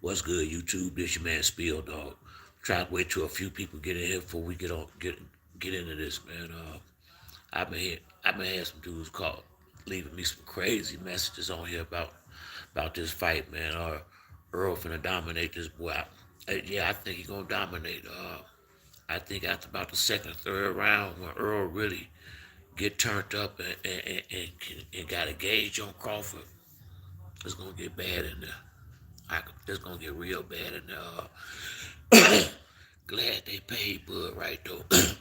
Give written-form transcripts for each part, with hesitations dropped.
What's good, YouTube? This your man Spill Dog. Try to wait till a few people get in here before we get into this, man. I've been had some dudes call leaving me some crazy messages on here about this fight, man. Earl finna dominate this boy. Yeah, I think he gonna dominate. I think after about the second or third round, when Earl really get turned up and got a gauge on Crawford, it's gonna get bad in there. It's gonna get real bad in there. Glad they paid Bud right though. But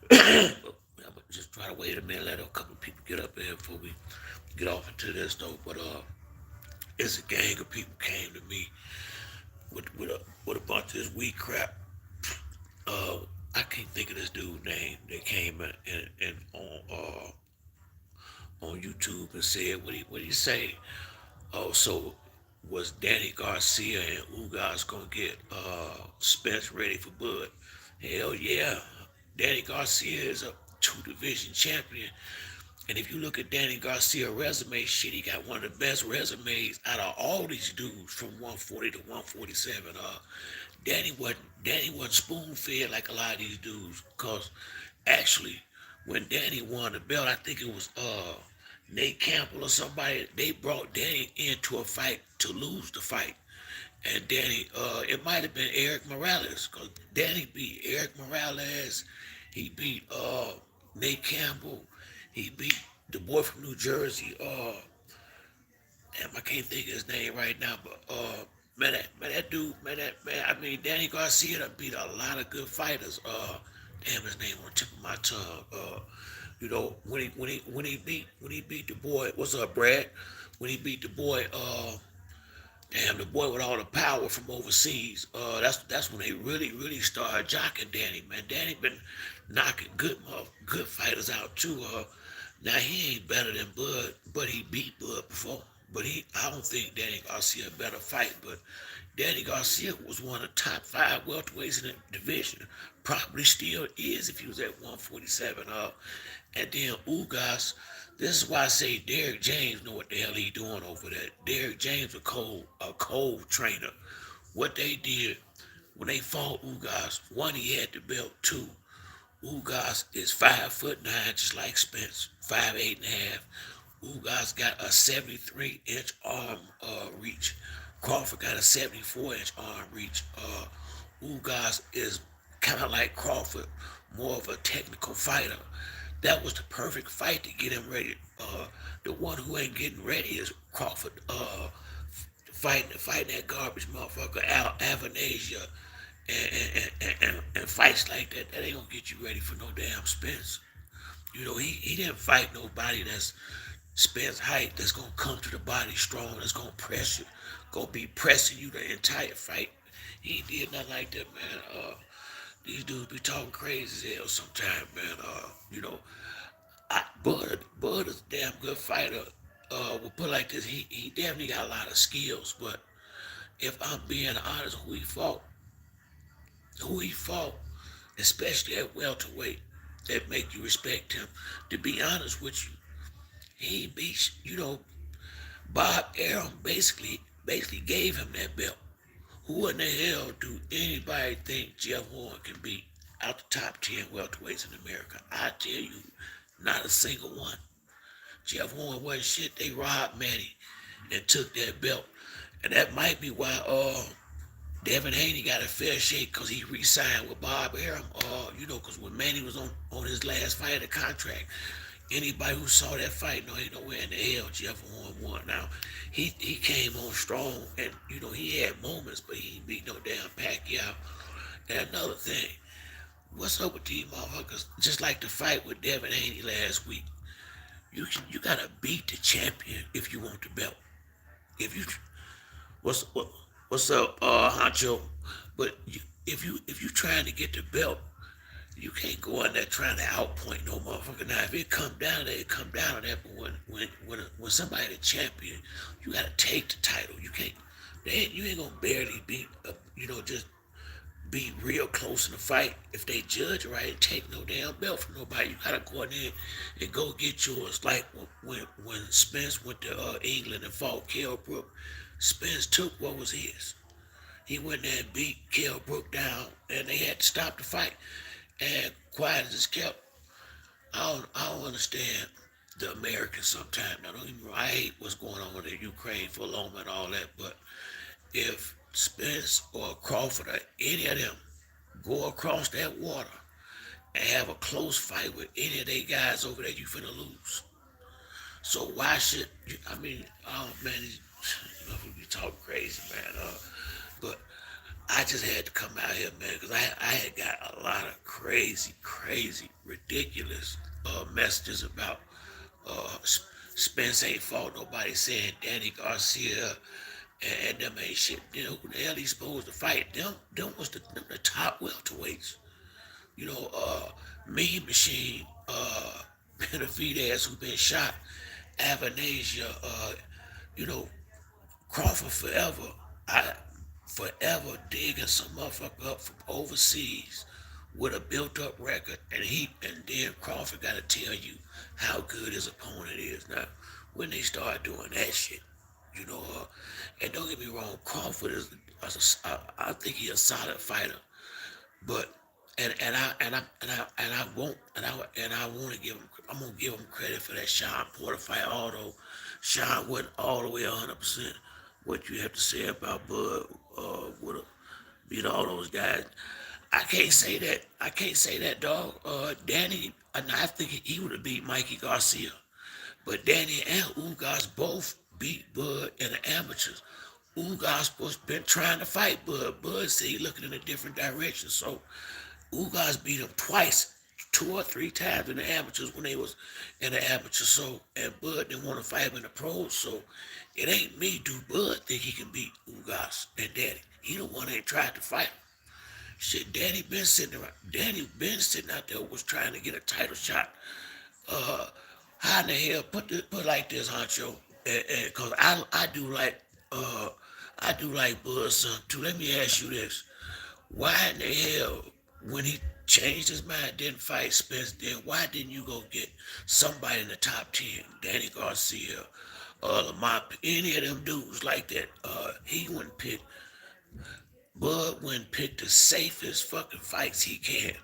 I'm gonna just try to wait a minute, let a couple people get up here before we get off into this though. But it's a gang of people came to me with a bunch of this weed crap. Uh, I can't think of this dude's name. They came and on YouTube and said what he say. Oh, so was Danny Garcia and Ugas gonna get Spence ready for Bud? Hell yeah. Danny Garcia is a two division champion. And if you look at Danny Garcia's resume, shit, he got one of the best resumes out of all these dudes from 140 to 147. Danny wasn't spoon fed like a lot of these dudes. Cause actually, when Danny won the belt, I think it was Nate Campbell or somebody. They brought Danny into a fight to lose the fight. And Danny, it might have been Eric Morales, because Danny beat Eric Morales. He beat Nate Campbell. He beat the boy from New Jersey. Damn, I can't think of his name right now, but man, that dude, man, I mean, Danny Garcia done beat a lot of good fighters. Damn, his name on the tip of my tongue. When he beat the boy, what's up, Brad? When he beat the boy, damn, the boy with all the power from overseas. That's when they really started jocking Danny. Man, Danny been knocking good fighters out too. Now he ain't better than Bud, but he beat Bud before. But I don't think Danny Garcia better fight. But Danny Garcia was one of the top five welterweights in the division. Probably still is if he was at 147. And then Ugas. This is why I say Derrick James know what the hell he doing over there. Derrick James a cold trainer. What they did when they fought Ugas, one, he had the belt. Two, Ugas is 5'9", just like Spence, 5'8" and a half. Ugas got a 73-inch arm reach. Crawford got a 74-inch arm reach. Ugas is kind of like Crawford, more of a technical fighter. That was the perfect fight to get him ready. The one who ain't getting ready is Crawford. Fighting that garbage motherfucker, Avanasia, and fights like that. That ain't gonna get you ready for no damn Spence. He didn't fight nobody that's Spence height, that's gonna come to the body strong, that's gonna press you, gonna be pressing you the entire fight. He ain't did nothing like that, man. These dudes be talking crazy as hell sometimes, man. Bud is a damn good fighter. We'll put it like this, he definitely got a lot of skills, but if I'm being honest, who he fought, especially at welterweight, that make you respect him. To be honest with you, he beat, Bob Arum basically gave him that belt. Who in the hell do anybody think Jeff Horn can beat out the top 10 welterweights in America? I tell you, not a single one. Jeff Horn wasn't shit. They robbed Manny and took that belt. And that might be why Devin Haney got a fair shake because he re-signed with Bob Arum. Because when Manny was on his last fight of the contract, anybody who saw that fight, no, ain't nowhere in the hell Jeff Horn won. Now, he came on strong, and he had moments, but he ain't beat no damn Pacquiao. And another thing, what's up with these motherfuckers? Just like the fight with Devin Haney last week, you gotta beat the champion if you want the belt. If you what's what, what's up, Honcho? But if you trying to get the belt, you can't go in there trying to outpoint no motherfucker. Now, if it come down to that, it come down to that. But when somebody the champion, you gotta take the title. You ain't gonna barely beat, just be real close in the fight. If they judge right and take no damn belt from nobody, you gotta go in there and go get yours. Like when Spence went to England and fought Kell Brook, Spence took what was his. He went there and beat Kell Brook down, and they had to stop the fight. And quiet just kept. I don't understand the Americans sometimes. Now, don't get me wrong, I hate what's going on in Ukraine for Loma and all that, but if Spence or Crawford or any of them go across that water and have a close fight with any of they guys over there, you finna lose. So why should you, I mean, oh man, we be talking crazy, man. But I just had to come out here, man, because I had got a lot of crazy, crazy, ridiculous messages about Spence ain't fought nobody, saying Danny Garcia and them ain't shit. You know, who the hell he supposed to fight? Them was the top welterweights. You know, Mean Machine, Benavidez, who been shot, Avanasia, you know, Crawford forever. I forever digging some motherfucker up from overseas with a built up record, and then Crawford got to tell you how good his opponent is. Now, when they start doing that shit, you know, and don't get me wrong, Crawford I think he's a solid fighter, but and I won't and I want to give him I'm gonna give him credit for that Sean Porter fight, although Sean wasn't all the way 100%. What you have to say about Bud would have beat all those guys. I can't say that. I can't say that, dog. Danny, and I think he would have beat Mikey Garcia, but Danny and Ugas both beat Bud in the amateurs. Ugas was been trying to fight Bud. Bud said he looking in a different direction. So Ugas beat him twice, 2 or 3 times in the amateurs when they was in the amateurs. So and Bud didn't want to fight him in the pros. So it ain't me. Do Bud think he can beat Ugas and Danny? He the one that ain't tried to fight him. Shit, Danny been sitting around. Danny been sitting out there was trying to get a title shot. Uh, how in the hell put like this, Honcho? Cause I do like uh I do like Bud son too. Let me ask you this: why in the hell, when he changed his mind, didn't fight Spence, then why didn't you go get somebody in the top 10? Danny Garcia, Lamont, any of them dudes like that. He wouldn't pick, Bud wouldn't pick the safest fucking fights he can.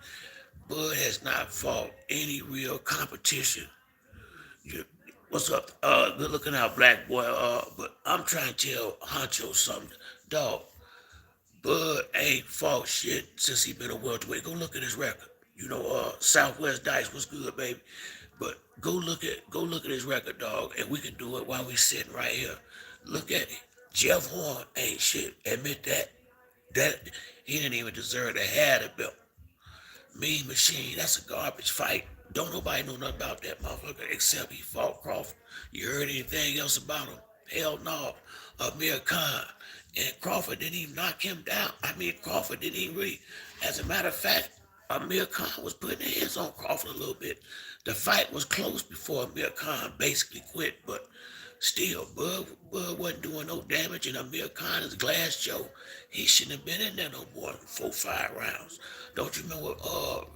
Bud has not fought any real competition. You, what's up? Good looking out, black boy. But I'm trying to tell Honcho something. Dog, Bud ain't fought shit since he been a welterweight. Go look at his record. You know, Southwest Dice was good, baby. But go look at his record, dog, and we can do it while we sitting right here. Look at it. Jeff Horn ain't shit. Admit that. That he didn't even deserve to have the belt. Mean Machine, that's a garbage fight. Don't nobody know nothing about that motherfucker except he fought Crawford. You heard anything else about him? Hell no. Amir Khan. And Crawford didn't even knock him down. I mean, Crawford didn't even really. As a matter of fact, Amir Khan was putting hands on Crawford a little bit. The fight was close before Amir Khan basically quit, but still, Bud wasn't doing no damage, and Amir Khan is Glass Joe. He shouldn't have been in there no more than 4, 5 rounds. Don't you remember what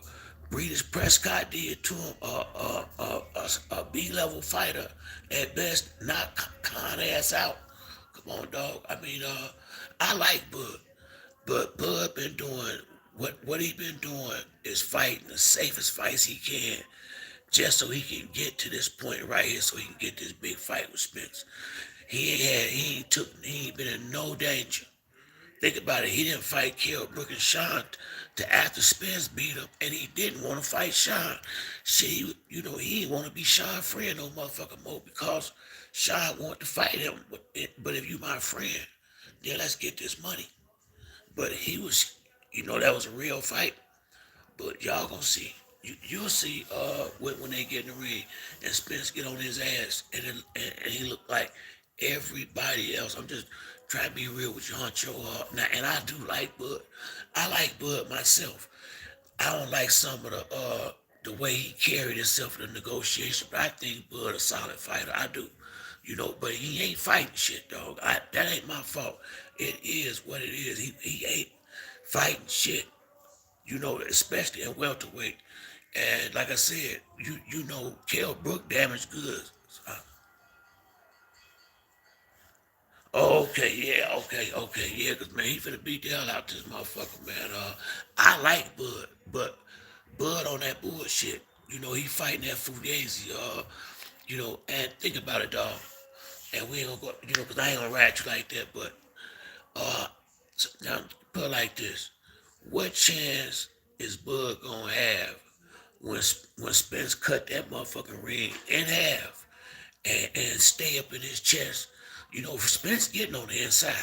Breeders Prescott did to him? A B-level fighter at best, knock Khan ass out. Come on, dog. I mean, I like Bud, but Bud been doing what he been doing is fighting the safest fights he can, just so he can get to this point right here, so he can get this big fight with Spence. He ain't been in no danger. Think about it. He didn't fight Kell Brook and Sean to after Spence beat him, and he didn't want to fight Sean. Shit, he didn't want to be Sean friend no motherfucker more because Sean wanted to fight him. But if you my friend, then let's get this money. But he was, that was a real fight. But y'all gonna see. You'll see when they get in the ring and Spence get on his ass and he look like everybody else. I'm just trying to be real with you, Huncho. Now, and I do like Bud. I like Bud myself. I don't like some of the way he carried himself in the negotiation, but I think Bud a solid fighter. I do. But he ain't fighting shit, dog. That ain't my fault. It is what it is. He ain't fighting shit, especially in welterweight. And like I said, Kell Brook damaged goods. Okay, yeah, okay, yeah, cause man, he finna beat the hell out this motherfucker, man. I like Bud, but Bud on that bullshit. He fighting that Fugazi, and think about it, dog. And we ain't gonna go, cause I ain't gonna rat you like that, but uh, now put it like this: what chance is Bud gonna have when Spence cut that motherfucking ring in half and stay up in his chest? Spence getting on the inside.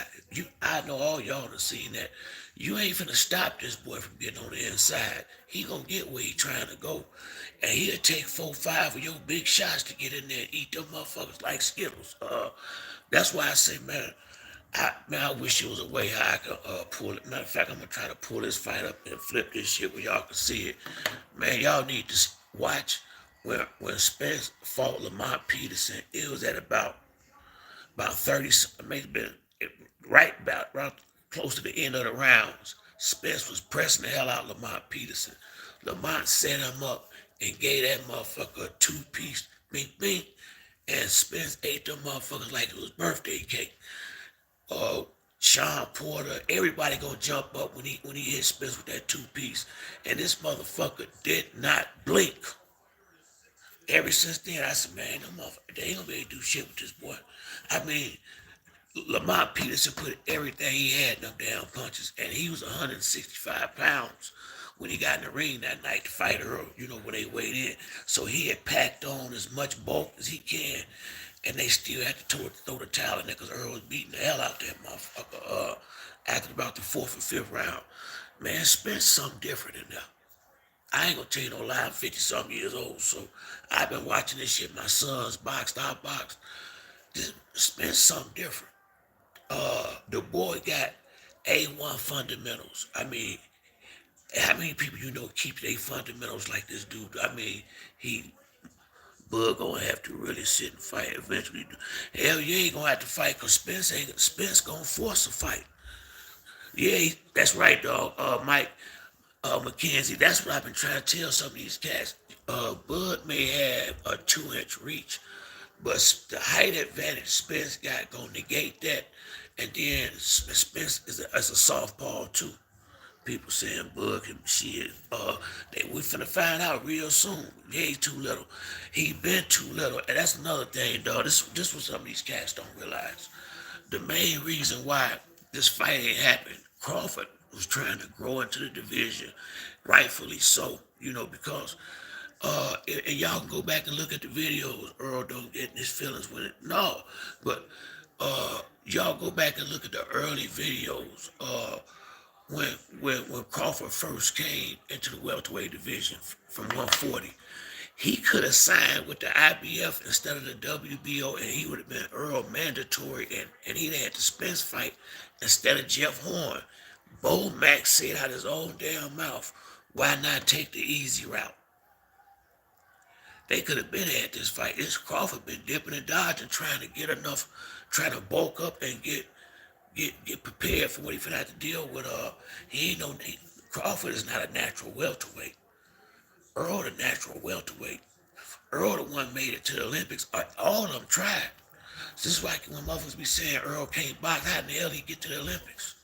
I know all y'all have seen that. You ain't finna stop this boy from getting on the inside. He gonna get where he trying to go, and he'll take 4, 5 of your big shots to get in there and eat them motherfuckers like Skittles. That's why I say, man, I wish it was a way how I could pull it. Matter of fact, I'm gonna try to pull this fight up and flip this shit where y'all can see it. Man, y'all need to watch when Spence fought Lamont Peterson. It was at about 30, maybe been right about around close to the end of the rounds. Spence was pressing the hell out of Lamont Peterson. Lamont set him up and gave that motherfucker a two-piece bing bing, and Spence ate them motherfuckers like it was birthday cake. uh, Sean Porter, everybody gonna jump up when he hit Spence with that two-piece, and this motherfucker did not blink. Ever since then, I said, man, them motherfucker, they ain't gonna be able to do shit with this boy. I mean, Lamont Peterson put everything he had in them damn punches, and he was 165 pounds when he got in the ring that night to fight Earl, when they weighed in. So he had packed on as much bulk as he can, and they still had to throw the towel in there because Earl was beating the hell out that motherfucker after about the fourth or fifth round. Man, Spence something different in there. I ain't gonna tell you no lie, I'm 50 something years old, so I've been watching this shit. My son's boxed, I boxed. This Spence something different. The boy got A1 fundamentals. I mean, how many people keep their fundamentals like this dude? I mean, he Bud gonna have to really sit and fight eventually. Hell, you ain't gonna have to fight because Spence gonna force a fight. Yeah, that's right, dog. Mike McKenzie, that's what I've been trying to tell some of these cats. Bud may have a 2-inch reach, but the height advantage Spence got gonna negate that. And then Spence is a softball too. People saying Bud can shit. We finna find out real soon. He ain't too little. He been too little, and that's another thing, dog. This what some of these cats don't realize. The main reason why this fight ain't happened, Crawford was trying to grow into the division, rightfully so. Because and y'all can go back and look at the videos. Earl don't get in his feelings with it. No, but y'all go back and look at the early videos. When Crawford first came into the welterweight division from 140, he could have signed with the IBF instead of the WBO, and he would have been Earl mandatory, and he'd had the Spence fight instead of Jeff Horn. Bo Mack said out his own damn mouth, why not take the easy route? They could have been at this fight. This Crawford been dipping and dodging, trying to get enough, trying to bulk up and get prepared for what he finna have to deal with. He ain't no Crawford is not a natural welterweight. Earl the natural welterweight. Earl the one made it to the Olympics. All of them tried. So this is why when motherfuckers be saying Earl can't box, how in the hell he get to the Olympics?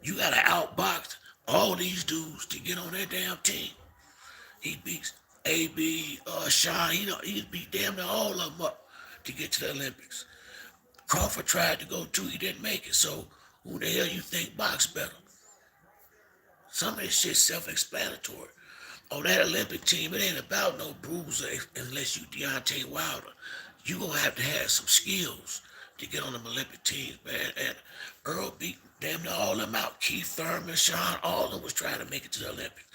You gotta outbox all these dudes to get on that damn team. He beats AB, Sean, he beat damn near all of them up to get to the Olympics. Crawford tried to go too, he didn't make it. So who the hell you think box better? Some of this shit's self-explanatory. On that Olympic team, it ain't about no bruiser unless you Deontay Wilder. You gonna have to have some skills to get on them Olympic teams, man. And Earl beat damn near all of them out. Keith Thurman, Sean, all of them was trying to make it to the Olympics.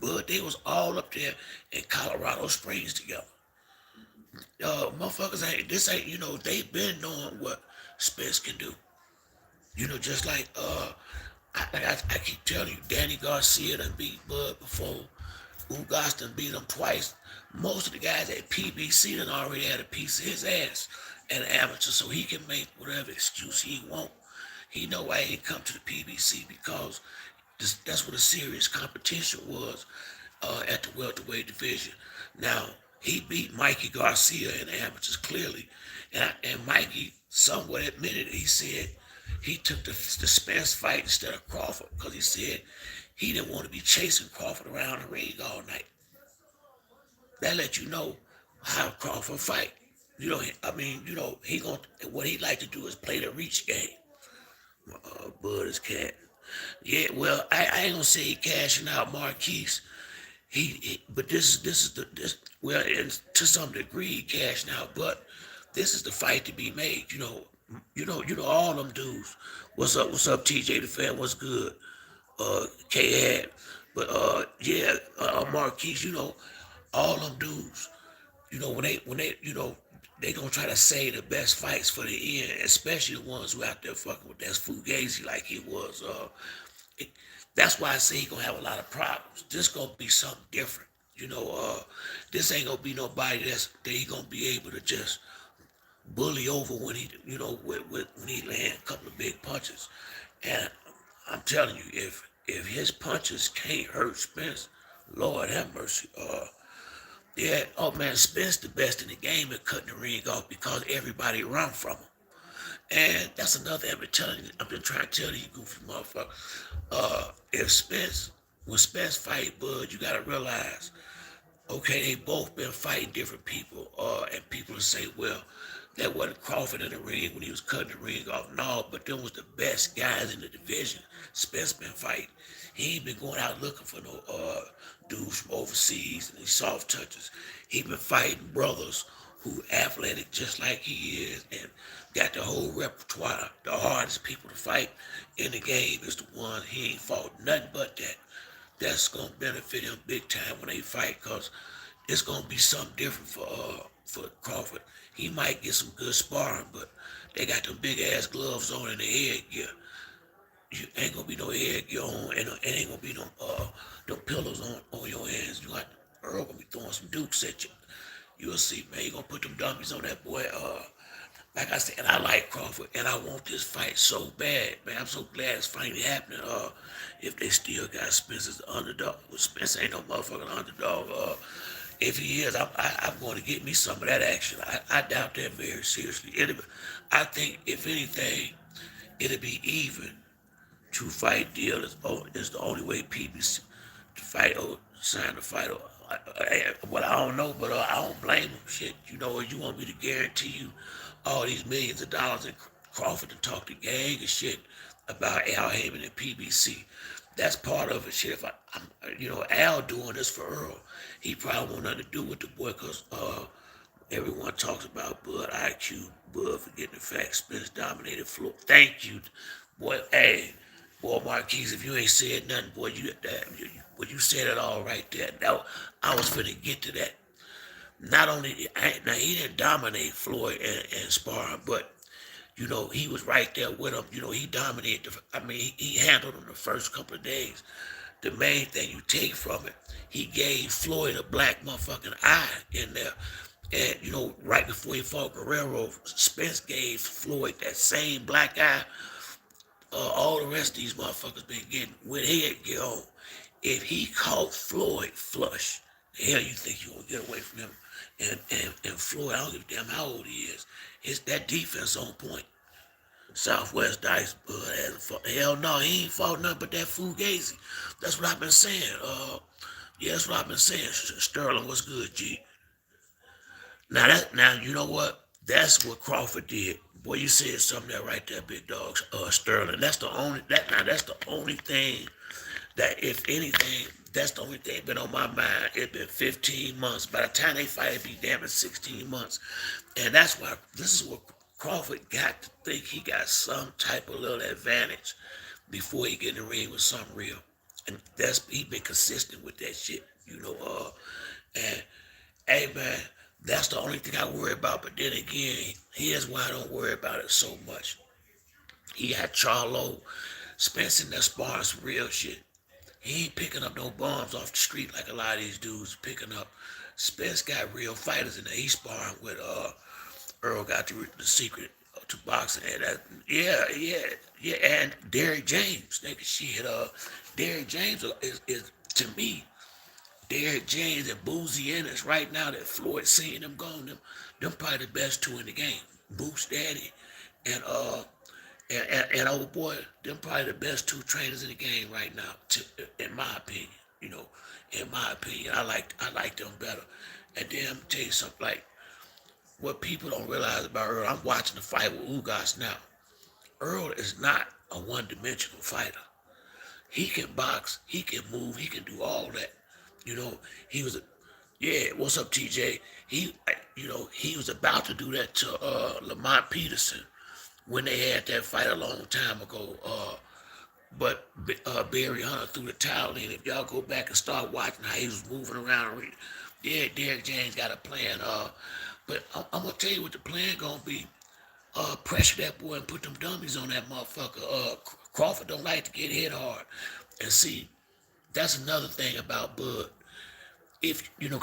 But they was all up there in Colorado Springs together. Motherfuckers ain't, they been knowing what Spence can do. Just like, I keep telling you, Danny Garcia done beat Bud before. Ugas done beat him twice. Most of the guys at PBC done already had a piece of his ass at an amateur, so he can make whatever excuse he want. He know why he ain't come to the PBC because that's what a serious competition was at the welterweight division. Now, He beat Mikey Garcia in the amateurs clearly, and Mikey somewhat admitted. He said he took the Spence fight instead of Crawford because he said he didn't want to be chasing Crawford around the ring all night. That let you know how Crawford fight. I mean, he going what he like to do is play the reach game. Bud is cat. Yeah, well, I ain't gonna say he cashing out Marquise. But this well, and to some degree he cashing out, but this is the fight to be made. All them dudes. What's up, TJ the fan? What's good? K had, but yeah, Marquise. All them dudes. They gonna try to say the best fights for the end, especially the ones who out there fucking with that Fugazi like he was. It, that's why I say he gonna have a lot of problems. This gonna be something different. This ain't gonna be nobody that he gonna be able to just bully over when he, when he land a couple of big punches. And I'm telling you, if his punches can't hurt Spence, Lord have mercy. Yeah, oh man, Spence the best in the game at cutting the ring off because everybody run from him. And that's another thing I've been trying to tell you goofy motherfucker. If Spence, when Spence fight Bud, you gotta realize, okay, they both been fighting different people. And people will say, well, that wasn't Crawford in the ring when he was cutting the ring off. No, but them was the best guys in the division. Spence been fighting. He ain't been going out looking for no dudes from overseas and these soft touches. He been fighting brothers who athletic just like he is and got the whole repertoire. The hardest people to fight in the game is the one he ain't fought nothing but that. That's gonna benefit him big time when they fight, cause it's gonna be something different for Crawford. He might get some good sparring, but they got them big ass gloves on in the headgear. You ain't gonna be no headgear on, and ain't gonna be no them pillows on your hands. You got Earl gonna be throwing some dukes at you. You'll see, man. He gonna put them dummies on that boy. Like I said, and I like Crawford, and I want this fight so bad, man. I'm so glad it's finally happening. If they still got Spence as the underdog, well, Spence ain't no motherfucking underdog. If he is, I'm going to get me some of that action. I doubt that very seriously. I think if anything, it'll be even. Two fight deal is the only way people to fight or sign the fight. Well, I don't know, but I don't blame him. Shit, you want me to guarantee you all these millions of dollars in Crawford to talk to gang and shit about Al Heyman and PBC. That's part of it. Shit, if Al doing this for Earl, he probably want nothing to do with the boy because everyone talks about Bud IQ, Bud forgetting the fact Spence dominated floor. Thank you, boy. Hey, boy, Marquise, if you ain't said nothing, boy, you said it all right there. Now, I was finna get to that. Not only now he didn't dominate Floyd and sparring, but he was right there with him. He dominated. He handled him the first couple of days. The main thing you take from it, he gave Floyd a black motherfucking eye in there. And right before he fought Guerrero, Spence gave Floyd that same black eye. All the rest of these motherfuckers been getting with headgear on. If he caught Floyd flush, the hell you think you gonna get away from him? And Floyd, I don't give a damn how old he is. That defense on point. Southwest Dice, hasn't fought. Hell no, he ain't fought nothing but that Fugazi. That's what I've been saying. Yeah, that's what I've been saying. Sterling, what's good, G? Now you know what? That's what Crawford did. Boy, you said something there right there, big dog. Sterling. That's the only thing that, if anything, that's the only thing been on my mind. It's been 15 months. By the time they fight, it'd be damn it 16 months. And that's why this is what Crawford got to think he got some type of little advantage before he get in the ring with something real. And he been consistent with that shit, and hey man, that's the only thing I worry about. But then again, here's why I don't worry about it so much. He got Charlo, Spence in there sparring some real shit. He ain't picking up no bombs off the street like a lot of these dudes picking up. Spence got real fighters in there. He's sparring with Earl got the secret to boxing, and yeah, and Derrick James. Nigga, shit, Derrick James is to me Derrick James and Boozy Ennis right now that Floyd seeing them going, them probably the best two in the game. Boost Daddy and old boy, them probably the best two trainers in the game right now, in my opinion. You know, in my opinion, I like them better. And then I'm tell you something like what people don't realize about Earl. I'm watching the fight with Ugas now. Earl is not a one-dimensional fighter. He can box, he can move, he can do all that. You know, he was a yeah. What's up, TJ? He was about to do that to Lamont Peterson when they had that fight a long time ago. But Barry Hunter threw the towel in. If y'all go back and start watching how he was moving around, yeah, Derrick James got a plan. But I'm gonna tell you what the plan gonna be. Pressure that boy and put them dummies on that motherfucker. Crawford don't like to get hit hard. And see, that's another thing about Bud. If you know,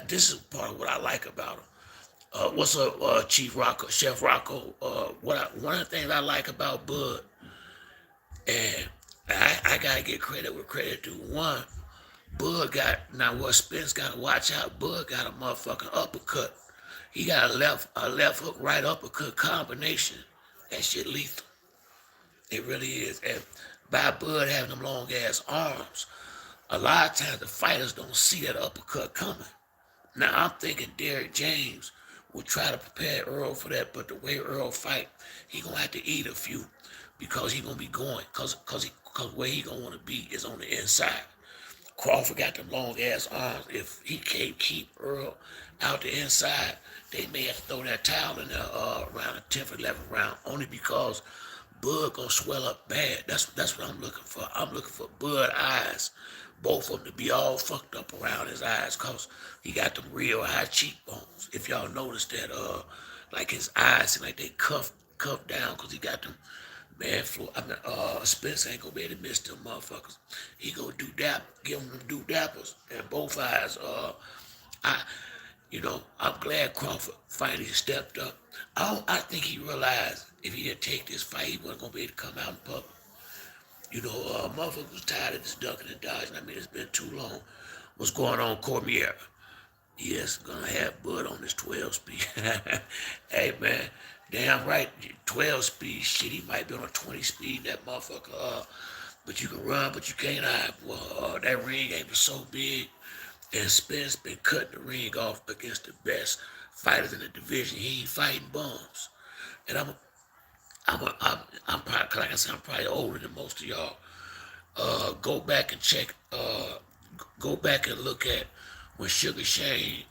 this is part of what I like about him. What's up, Chief Rocco, Chef Rocco? One of the things I like about Bud, and I gotta get credit where credit due. One, Bud got now what Spence gotta watch out. Bud got a motherfucking uppercut. He got a left hook right uppercut combination. That shit lethal. It really is. And by Bud having them long ass arms, a lot of times the fighters don't see that uppercut coming. Now I'm thinking Derrick James will try to prepare Earl for that, but the way Earl fight, he gonna have to eat a few because he gonna be going, cause where he gonna wanna be is on the inside. Crawford got them long ass arms. If he can't keep Earl out the inside, they may have to throw that towel in there around the 10th or 11th round, only because Bud gonna swell up bad. That's what I'm looking for. I'm looking for Bud eyes, both of them to be all fucked up around his eyes, cause he got them real high cheekbones. If y'all notice that, like his eyes seem like they cuffed down, cause he got them. Man, Spence ain't gonna be able to miss them motherfuckers. He gonna give him them do dappers, and both eyes. I, I'm glad Crawford finally stepped up. I think he realized if he didn't take this fight, he wasn't gonna be able to come out in public. Motherfucker was tired of this ducking and dodging. I mean, it's been too long. What's going on, Cormier? Yes, gonna have Bud on this 12 speed. Hey man, damn right, 12 speed shit. He might be on a 20 speed, that motherfucker. But you can run, but you can't hide. Well, that ring ain't so big, and Spence been cutting the ring off against the best fighters in the division. He ain't fighting bums, and I'm probably, like I said, I'm probably older than most of y'all. Go back and check. Go back and look at when Sugar Shane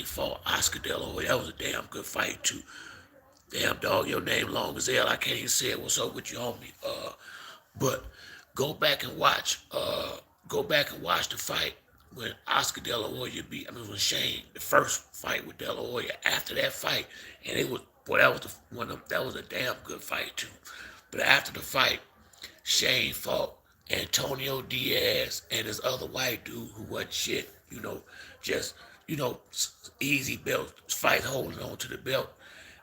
fought Oscar De La Hoya. That was a damn good fight too. Damn dog, your name long as hell. I can't even say it. What's up with you, homie? But go back and watch. Go back and watch the fight when Oscar De La Hoya beat. I mean, when Shane, the first fight with De La Hoya. After that fight, and it was boy, that was that was a damn good fight too. But after the fight, Shane fought Antonio Diaz and this other white dude who wasn't shit, just easy belt fight holding on to the belt.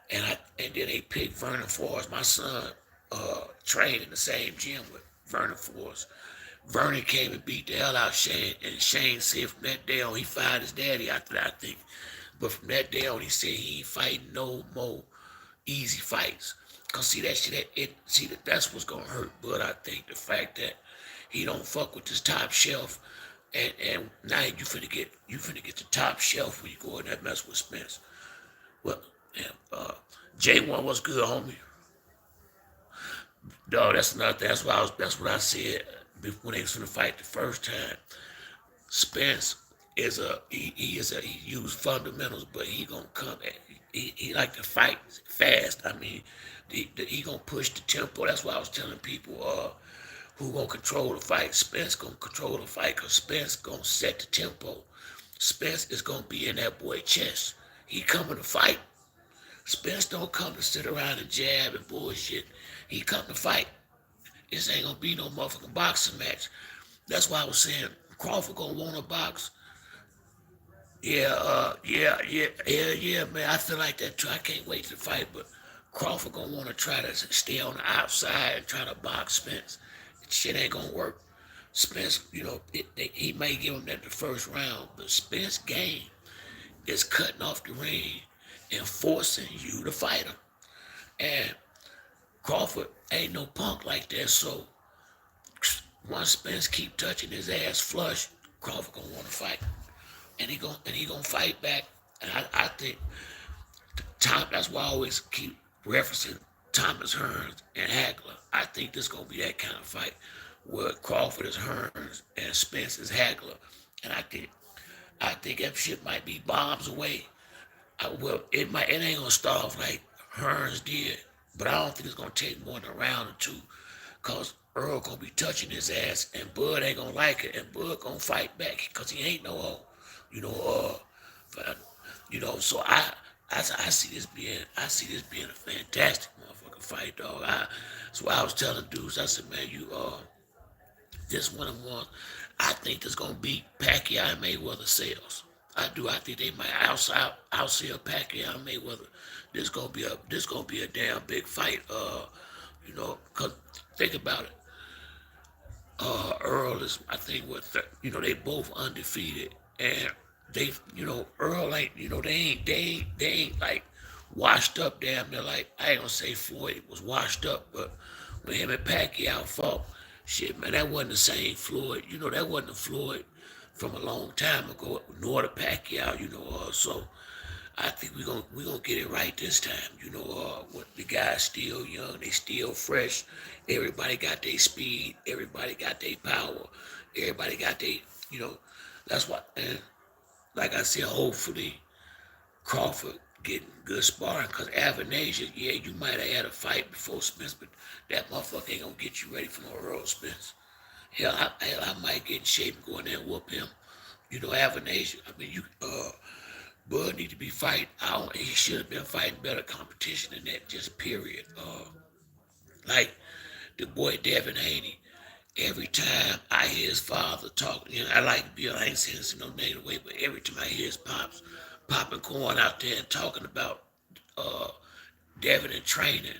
And then they picked Vernon Forrest. My son trained in the same gym with Vernon Forrest. Vernon came and beat the hell out of Shane, and Shane said from that day on he fired his daddy after that, I think. But from that day on he said he ain't fighting no more easy fights. Cause see that shit, that's what's gonna hurt Bud. I think the fact that he don't fuck with this top shelf, and now you finna get the top shelf when you go in that mess with Spence. Well, yeah, J1 was good, homie. Dog, that's another thing. That's what I said when they was finna fight the first time. Spence he used fundamentals, but he gonna come at he like to fight fast. I mean, he gonna push the tempo. That's why I was telling people who gonna control the fight. Spence gonna control the fight because Spence gonna set the tempo. Spence is gonna be in that boy chest. He coming to fight. Spence don't come to sit around and jab and bullshit. He come to fight. This ain't gonna be no motherfucking boxing match. That's why I was saying Crawford gonna want to box. Yeah, man. I feel like that too. I can't wait to fight, but Crawford gonna want to try to stay on the outside and try to box Spence. Shit ain't gonna work. Spence, he may give him that the first round, but Spence game is cutting off the ring and forcing you to fight him. And Crawford ain't no punk like that, so once Spence keep touching his ass flush, Crawford gonna want to fight, and he gonna fight back. And I think Tom. That's why I always keep referencing Thomas Hearns and Hagler. I think this gonna be that kind of fight where Crawford is Hearns and Spence is Hagler, and I think that shit might be bombs away. Well, it ain't gonna start off like Hearns did, but I don't think it's gonna take more than a round or two, cause Earl gonna be touching his ass, and Bud ain't gonna like it, and Bud gonna fight back, cause he ain't no, you know, so I see this being a fantastic motherfucking fight, dog. So I was telling dudes, I said, man, this one and one, I think this gonna beat Pacquiao and Mayweather sales. I do. I think they might outsell Pacquiao and Mayweather. This gonna be a damn big fight. Cause think about it. Earl is, I think, they both undefeated, and Earl ain't, they ain't like washed up damn near like, I ain't gonna say Floyd was washed up, but when him and Pacquiao fought, shit, man, that wasn't the same Floyd. That wasn't the Floyd from a long time ago, nor the Pacquiao. So I think we gonna get it right this time. The guys still young, they still fresh. Everybody got their speed. Everybody got their power. Everybody got their, you know. That's what. And like I said, hopefully Crawford getting good sparring. Cause Avenazia, yeah, you might have had a fight before Spence, but that motherfucker ain't gonna get you ready for no Earl Spence. Hell, I might get in shape and go in there and whoop him. Avenazia. I mean, Bud need to be fighting. He should have been fighting better competition than that. Just period. Like the boy Devin Haney. Every time I hear his father talk, I like Bill. I ain't saying this in no negative way, but every time I hear his pops popping corn out there and talking about uh, Devin and training,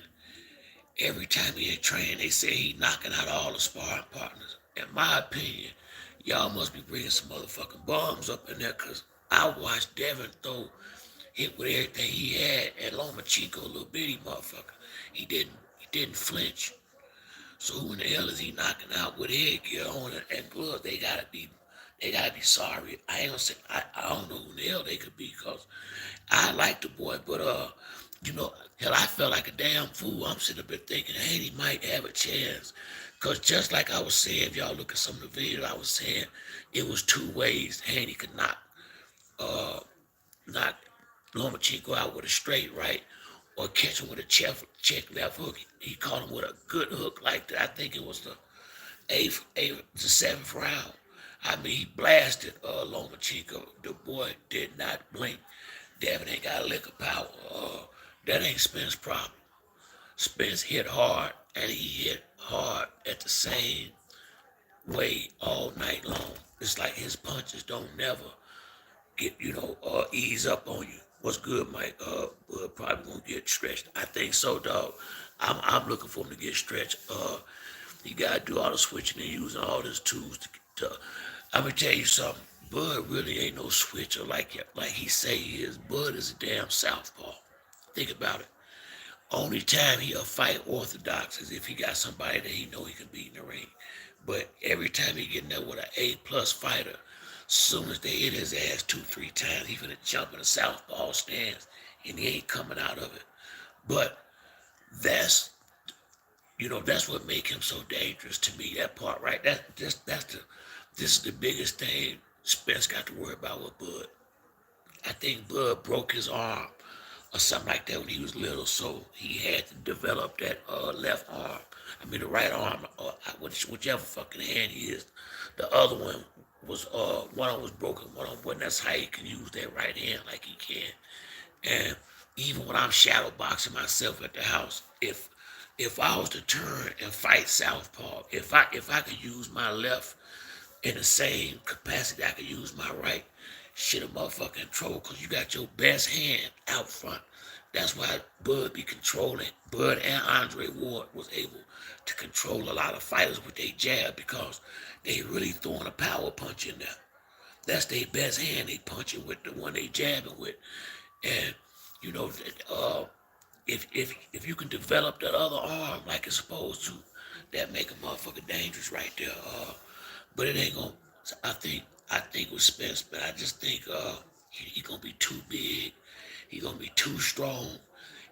every time he in training, they say he knocking out all the sparring partners. In my opinion, y'all must be bringing some motherfucking bombs up in there, cause I watched Devin throw hit with everything he had at Lomachenko, little bitty motherfucker. He didn't flinch. So who in the hell is he knocking out with headgear on and gloves? They gotta be sorry. I ain't gonna say I don't know who the hell they could be, cause I like the boy, but hell, I felt like a damn fool. I'm sitting up there thinking, hey, he might have a chance. Cause just like I was saying, if y'all look at some of the videos, I was saying it was two ways Haney could uh knock Lomachenko out with a straight right or catch him with a check left hook. He caught him with a good hook like that. I think it was the seventh round. I mean, he blasted Lomachenko. The boy did not blink. Devin ain't got a lick of power. That ain't Spence's problem. Spence hit hard, and he hit hard at the same way all night long. It's like his punches don't never ease up on you. What's good, Mike? We're probably gonna get stretched. I think so, dog. I'm looking for him to get stretched. He gotta do all the switching and using all his tools to I'm gonna tell you something. Bud really ain't no switcher like he say he is. Bud is a damn southpaw. Think about it. Only time he'll fight orthodox is if he got somebody that he know he can beat in the ring. But every time he get in there with an A+ fighter, soon as they hit his ass 2, 3 times, he finna jump in the southpaw stance and he ain't coming out of it. But that's that's what make him so dangerous to me. That part right. This is the biggest thing Spence got to worry about with Bud. I think Bud broke his arm or something like that when he was little, so he had to develop that left arm. I mean the right arm, whichever fucking hand he is. The other one one of them was broken, one of them wasn't. That's how he can use that right hand like he can. And even when I'm shadow boxing myself at the house, if I was to turn and fight southpaw, if I could use my left in the same capacity I could use my right, shit a motherfucking trouble, because you got your best hand out front. That's why Bud be controlling. Bud and Andre Ward was able to control a lot of fighters with their jab because they really throwing a power punch in there. That's their best hand. They punching with the one they jabbing with, and you know, if you can develop that other arm like it's supposed to, that make a motherfucker dangerous right there. But it ain't gonna. I think with Spence, but I just think he gonna be too big. He gonna be too strong.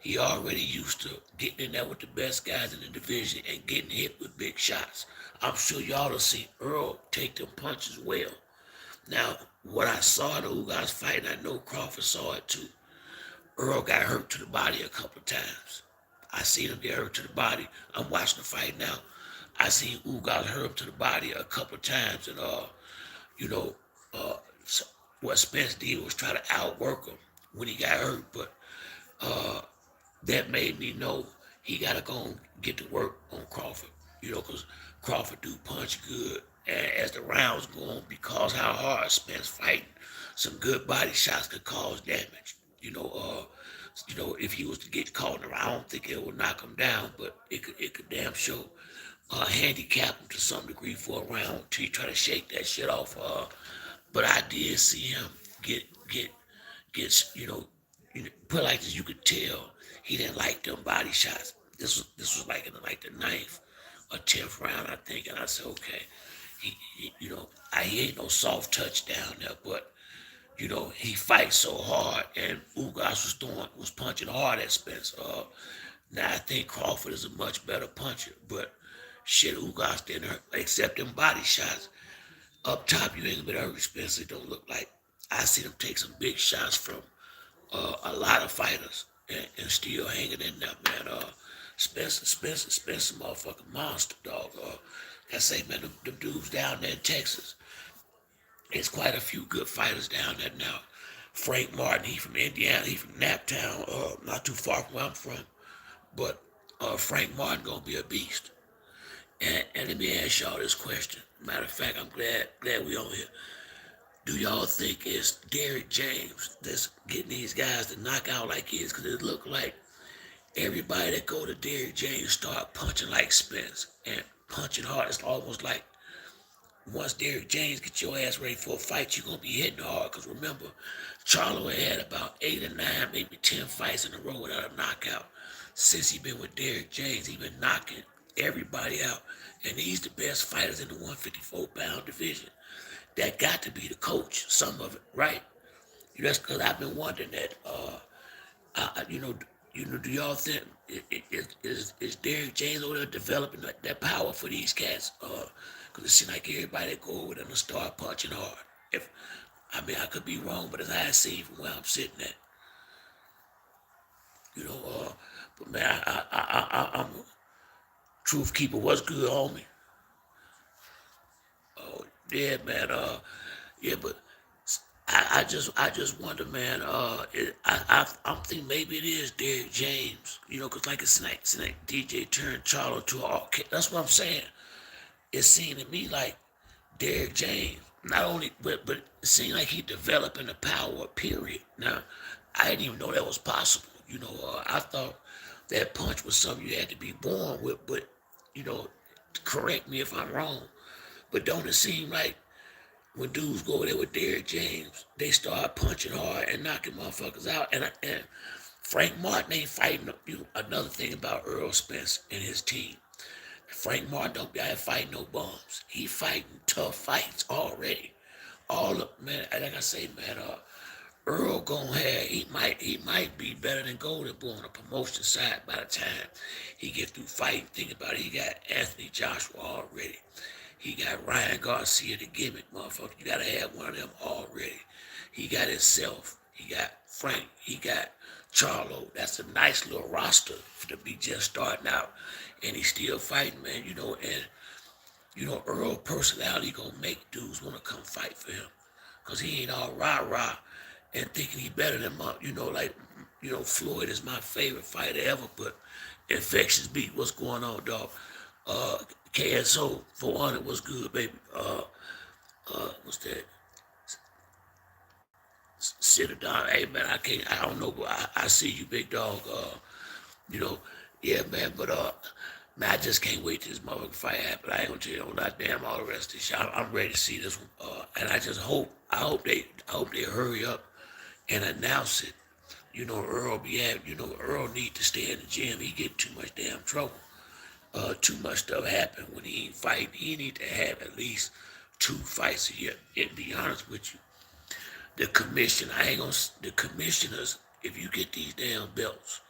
He already used to getting in there with the best guys in the division and getting hit with big shots. I'm sure y'all have seen Earl take them punches well. Now, what I saw in the Ugas fight, and I know Crawford saw it too. Earl got hurt to the body a couple of times. I seen him get hurt to the body. I'm watching the fight now. I seen Ugas hurt him to the body a couple of times, and you know, uh, so what Spence did was try to outwork him when he got hurt, but uh, that made me know he got to go and get to work on Crawford. Because Crawford do punch good, and as the rounds go on, because how hard Spence fighting, some good body shots could cause damage. If he was to get caught in the round, I don't think it would knock him down, but it could damn sure handicap him to some degree for a round till you try to shake that shit off. But I did see him get get gets put like this. You could tell he didn't like them body shots. This was like in like the ninth or 10th round, I think, and I said, okay, he ain't no soft touch down there, but he fights so hard, and Ugas was punching hard at Spence. Now I think Crawford is a much better puncher, but shit, Ugas didn't hurt, except them body shots. Up top, you ain't gonna be able to hurt Spence. It don't look like. I seen him take some big shots from a lot of fighters and still hanging in there, man. Spencer, motherfucking monster, dog. I say, man, them dudes down there in Texas, there's quite a few good fighters down there now. Frank Martin, he from Indiana, he from Naptown, not too far from where I'm from. But Frank Martin gonna be a beast. And let me ask y'all this question. Matter of fact, I'm glad we on here. Do y'all think it's Derrick James that's getting these guys to knock out like he is? Because it look like everybody that go to Derrick James start punching like Spence and punching hard. It's almost like once Derrick James get your ass ready for a fight, you're gonna be hitting hard. Cause remember, Charlo had about 8 or 9, maybe 10 fights in a row without a knockout. Since he been with Derrick James, he been knocking everybody out, and he's the best fighters in the 154-pound division. That got to be the coach, some of it, right? That's because I've been wondering that. I, do y'all think is Derrick James over there developing that power for these cats? Because it seems like everybody that go over them to start punching hard. If I could be wrong, but as I see from where I'm sitting at, you know. But man, I'm a truth keeper. What's good, homie? Oh yeah, man. Yeah, but I just wonder, man. I'm thinking maybe it is Derrick James. Cause like it's like DJ turned Charlo to an arcade. That's what I'm saying. It seemed to me like Derrick James, not only, but it seemed like he developing the power. Period. Now, I didn't even know that was possible. I thought that punch was something you had to be born with. But you know, correct me if I'm wrong. But don't it seem like when dudes go over there with Derrick James, they start punching hard and knocking motherfuckers out. And Frank Martin ain't fighting. Another thing about Earl Spence and his team. Frank Martin don't be out fighting no bums. He fighting tough fights already. All of man, like I say, man, Earl gonna have he might be better than Golden Boy on the promotion side by the time he get through fighting. Think about it. He got Anthony Joshua already. He got Ryan Garcia, the gimmick motherfucker. You gotta have one of them already. He got himself. He got Frank. He got Charlo. That's a nice little roster to be just starting out. And he's still fighting, man. And Earl personality gonna make dudes wanna come fight for him. Cause he ain't all rah-rah and thinking he better than my, like, Floyd is my favorite fighter ever, but Infectious Beat, what's going on, dog? Uh, KSO 400 was good, baby. What's that? sit it down. Hey man, I can't. I don't know. But I see you, big dog. You know, yeah, man. But man, I just can't wait till this motherfucking fight happen. I ain't gonna tell you no damn all the rest of this shit. I'm ready to see this one. And I just hope. I hope they hurry up and announce it. You know, Earl be having. You know, Earl need to stay in the gym. He get too much damn trouble. Too much stuff happen when he ain't fighting. He need to have at least 2 fights a year. And be honest with you, the commission, I ain't gonna, the commissioners, if you get these damn belts,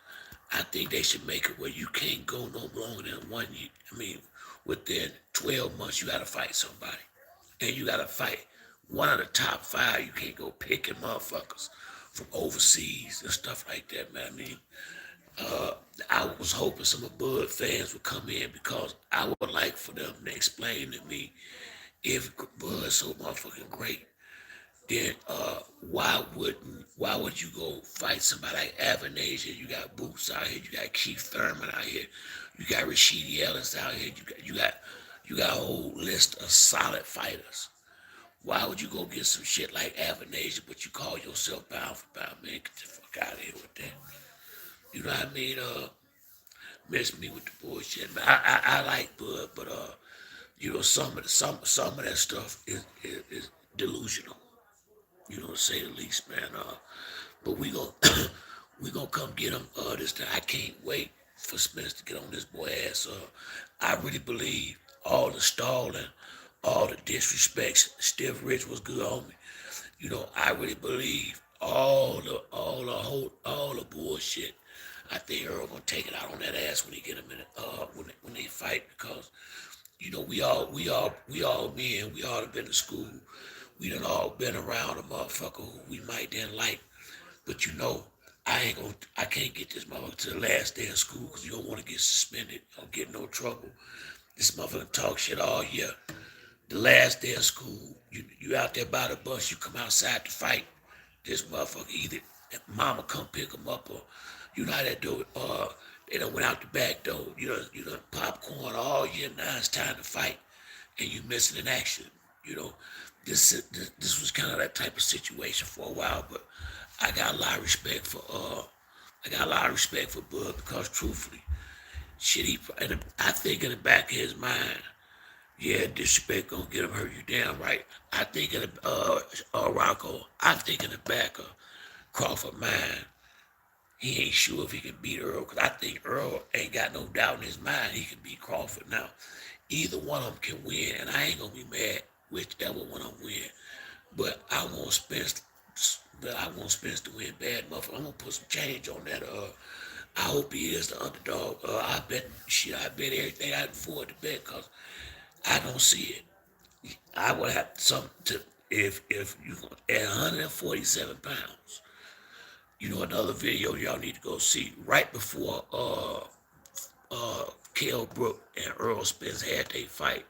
I think they should make it where you can't go no longer than 1 year. I mean, within 12 months, you gotta fight somebody. And you gotta fight one of the top 5. You can't go picking motherfuckers from overseas and stuff like that, man. I mean, uh, I was hoping some of Bud fans would come in because I would like for them to explain to me if Bud's so motherfucking great, then why would you go fight somebody like Avanasia? You got Boots out here, you got Keith Thurman out here, you got Rashidi Ellis out here, you got a whole list of solid fighters. Why would you go get some shit like Avanasia, but you call yourself pound for pound, man? Get the fuck out of here with that. You know what I mean? Miss me with the bullshit, man. I like Bud, but you know, some of that stuff is delusional. You know, to say the least, man. But we gonna we gonna come get him this time. I can't wait for Spence to get on this boy ass. I really believe all the stalling, all the disrespects. Stiff Rich was good on me. You know, I really believe all the bullshit. I think Earl gonna take it out on that ass when he get him in when they fight because you know we all men, we all have been to school. We done all been around a motherfucker who we might didn't like. But you know, I can't get this motherfucker to the last day of school because you don't want to get suspended or get in no trouble. This motherfucker talk shit all year. The last day of school, you out there by the bus, you come outside to fight. This motherfucker either mama come pick him up or you know how they do it. They done went out the back door. You done popcorn all year. Now it's time to fight, and you missing an action. You know, this was kind of that type of situation for a while. But I got a lot of respect for Bud because truthfully, shit, and I think in the back of his mind, yeah, disrespect gonna get him hurt. You damn right. I think in the Rocco, I think in the back of Crawford mind, he ain't sure if he can beat Earl because I think Earl ain't got no doubt in his mind he can beat Crawford. Now, either one of them can win, and I ain't gonna be mad whichever one of them win. But I want Spence to win bad, motherfucker. I'm gonna put some change on that. I hope he is the underdog. I bet everything I can afford to bet because I don't see it. I would have something to if you at 147 pounds. You know another video y'all need to go see right before Kell Brook and Earl Spence had their fight.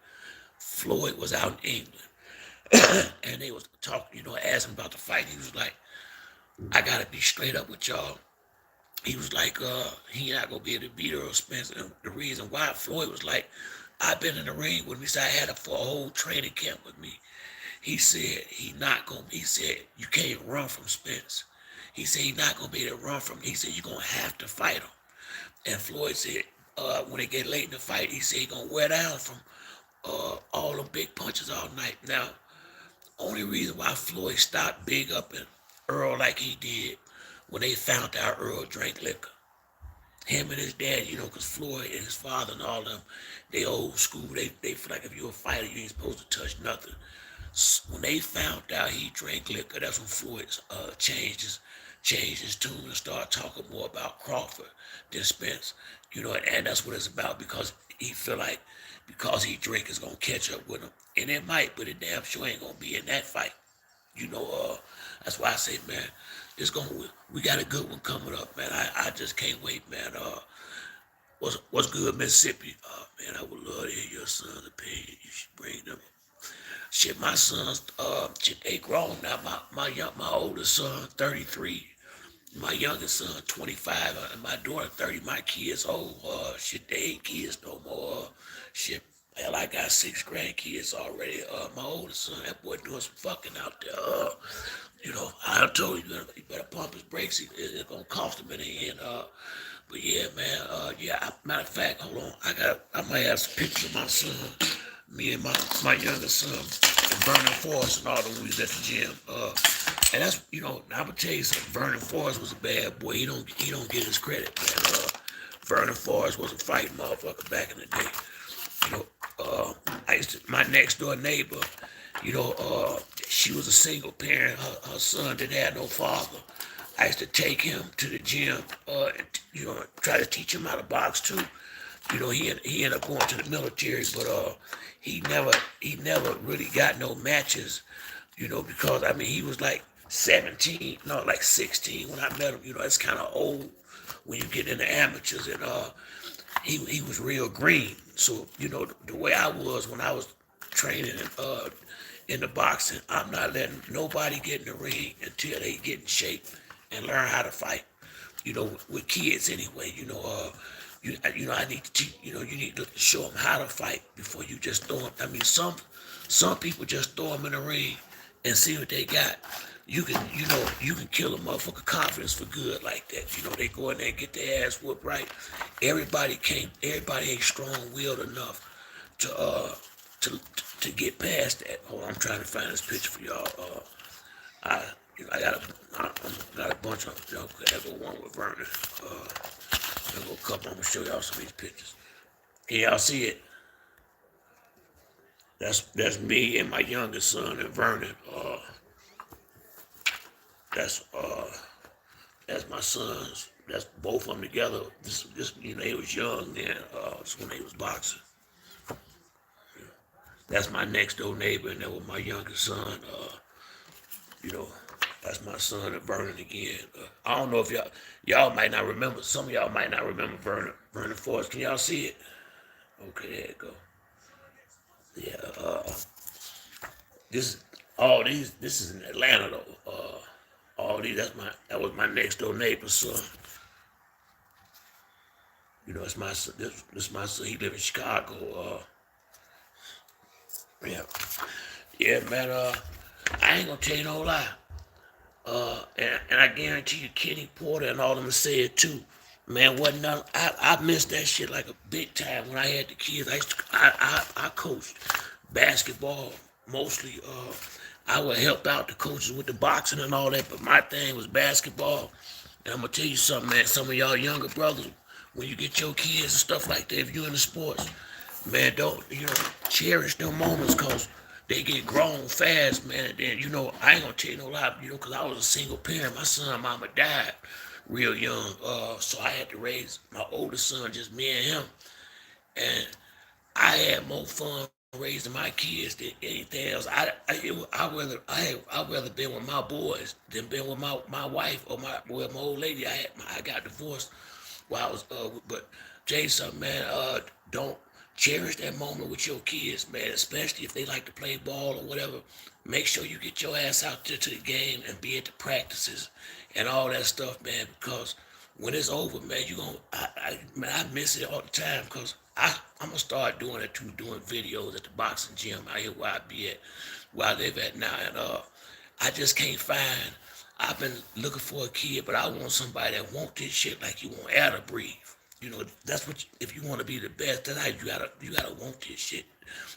Floyd was out in England and they was talking, you know, asking about the fight. He was like, I gotta be straight up with y'all. He was like, he not gonna be able to beat Earl Spence. And the reason why Floyd was like, I've been in the ring with me, so I had him for a whole training camp with me. He said he said, you can't run from Spence. He said he's not gonna be able to run from him. He said, you're gonna have to fight him. And Floyd said, when they get late in the fight, he said he's gonna wear down from all the big punches all night. Now, only reason why Floyd stopped big up in Earl like he did when they found out Earl drank liquor. Him and his dad, you know, because Floyd and his father and all them, they old school. They feel like if you're a fighter, you ain't supposed to touch nothing. When they found out he drank liquor, that's when Floyd changed his tune and started talking more about Crawford than Spence. You know, and that's what it's about because he feel like because he drink is gonna catch up with him. And it might, but it damn sure ain't gonna be in that fight. You know, that's why I say, man, we got a good one coming up, man. I just can't wait, man. What's good, Mississippi? Man, I would love to hear your son's opinion. You should bring them. Shit, my sons, shit, they grown now. My oldest son, 33. My youngest son, 25, and my daughter, 30. My kids old. Shit, they ain't kids no more. Shit, Hell, I got 6 grandkids already. My oldest son, that boy doing some fucking out there. I told you, you better pump his brakes. It's gonna cost him in the end. But yeah, man. Matter of fact, hold on. I might have some pictures of my son, me and my youngest son, and Vernon Forrest and all them we was at the gym. And that's I'm gonna tell you something. Vernon Forrest was a bad boy. He don't get his credit, man. Vernon Forrest was a fighting motherfucker back in the day. You know, my next door neighbor, she was a single parent. Her son didn't have no father. I used to take him to the gym, and try to teach him how to box too. He ended up going to the military, but he never really got no matches. Because I mean he was like 17, no, like 16 when I met him. It's kind of old when you get into amateurs, and he was real green. So the way I was when I was training in the boxing, I'm not letting nobody get in the ring until they get in shape and learn how to fight. With kids anyway. I need to teach. You need to show them how to fight before you just throw them. I mean, some people just throw them in the ring and see what they got. You can kill a motherfucker confidence for good like that. They go in there and get their ass whooped right. Everybody ain't strong-willed enough to to get past that. Hold on, I'm trying to find this picture for y'all. I I got a bunch of them. I got one with Vernon. I got a couple. I'm gonna show y'all some of these pictures. Can y'all see it? That's me and my youngest son and Vernon. That's that's my sons. That's both of them together. This they was young then. It's when they was boxing. That's my next door neighbor, and that was my youngest son. You know, that's my son and Vernon again. I don't know if y'all might not remember. Some of y'all might not remember Vernon Forrest. Can y'all see it? Okay, there you go. Yeah. This all these. This is in Atlanta though. All these. That was my next door neighbor's son. It's my son. This my son. He live in Chicago. Yeah. Yeah, man. I ain't gonna tell you no lie. And I guarantee you, Kenny Porter and all of them said it too. Man, wasn't none. I missed that shit like a big time when I had the kids. I coached basketball mostly. I would help out the coaches with the boxing and all that, but my thing was basketball. And I'm gonna tell you something, man. Some of y'all younger brothers, when you get your kids and stuff like that, if you're in the sports, man, don't cherish them moments, cause they get grown fast, man. And then I ain't gonna tell you no lie, cause I was a single parent. My son, mama died real young, so I had to raise my oldest son, just me and him. And I had more fun raising my kids than anything else. I rather been with my boys than been with my wife or my old lady. I got divorced while I was but Jason, man, don't cherish that moment with your kids, man, especially if they like to play ball or whatever. Make sure you get your ass out there to the game and be at the practices and all that stuff, man, because when it's over, man, man, I miss it all the time, because I'm gonna start doing it too, doing videos at the boxing gym out here where I be at, where I live at now, and I just can't find. I've been looking for a kid, but I want somebody that want this shit like you want air to breathe. That's what if you want to be the best. That's how you gotta want this shit.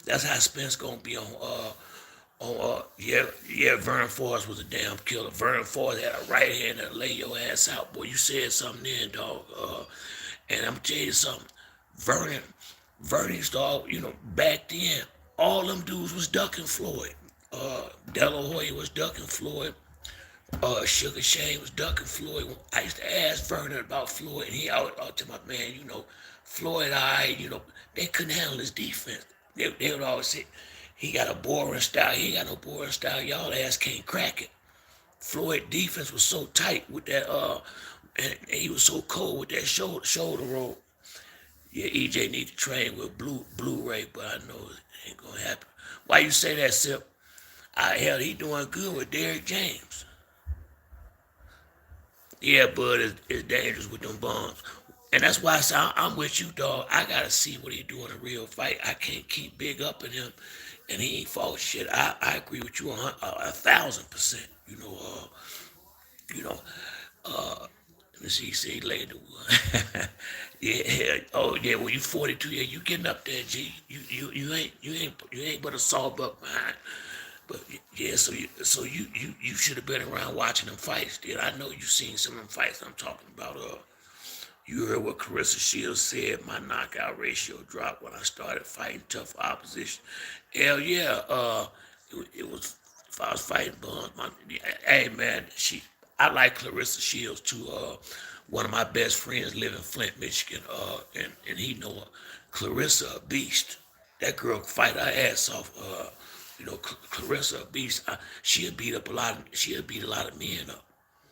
That's how Spence gonna be on. Vernon Forrest was a damn killer. Vernon Forrest had a right hand that lay your ass out, boy. You said something then, dog. And I'm gonna tell you something. Vernon, Vernon used to back then, all them dudes was ducking Floyd. De La Hoya was ducking Floyd. Sugar Shane was ducking Floyd. I used to ask Vernon about Floyd, and he always to my man, Floyd, they couldn't handle his defense. They would always say, he got a boring style. He ain't got no boring style. Y'all ass can't crack it. Floyd defense was so tight with that, and he was so cold with that shoulder roll. Yeah, EJ need to train with Blu-ray, but I know it ain't gonna happen. Why you say that, Sip? Hell, he doing good with Derrick James. Yeah, bud, it's dangerous with them bombs. And that's why I say I'm with you, dog. I gotta see what he do in a real fight. I can't keep big up in him, and he ain't fought shit. I agree with you 1,000%. You know. Let me see. Say later. Yeah. Oh yeah. Well, you 42. Yeah, you getting up there, G. You ain't but a sawbuck behind. But yeah, so you should have been around watching them fights, dude. I know you seen some of them fights I'm talking about. You heard what Carissa Shields said. My knockout ratio dropped when I started fighting tough opposition. Hell yeah. It was if I was fighting Buns. Yeah, hey man, I like Clarissa Shields too. One of my best friends live in Flint, Michigan. And he know her. Clarissa a beast. That girl can fight her ass off. Clarissa a beast. She'll beat up a lot. She'll beat a lot of men up.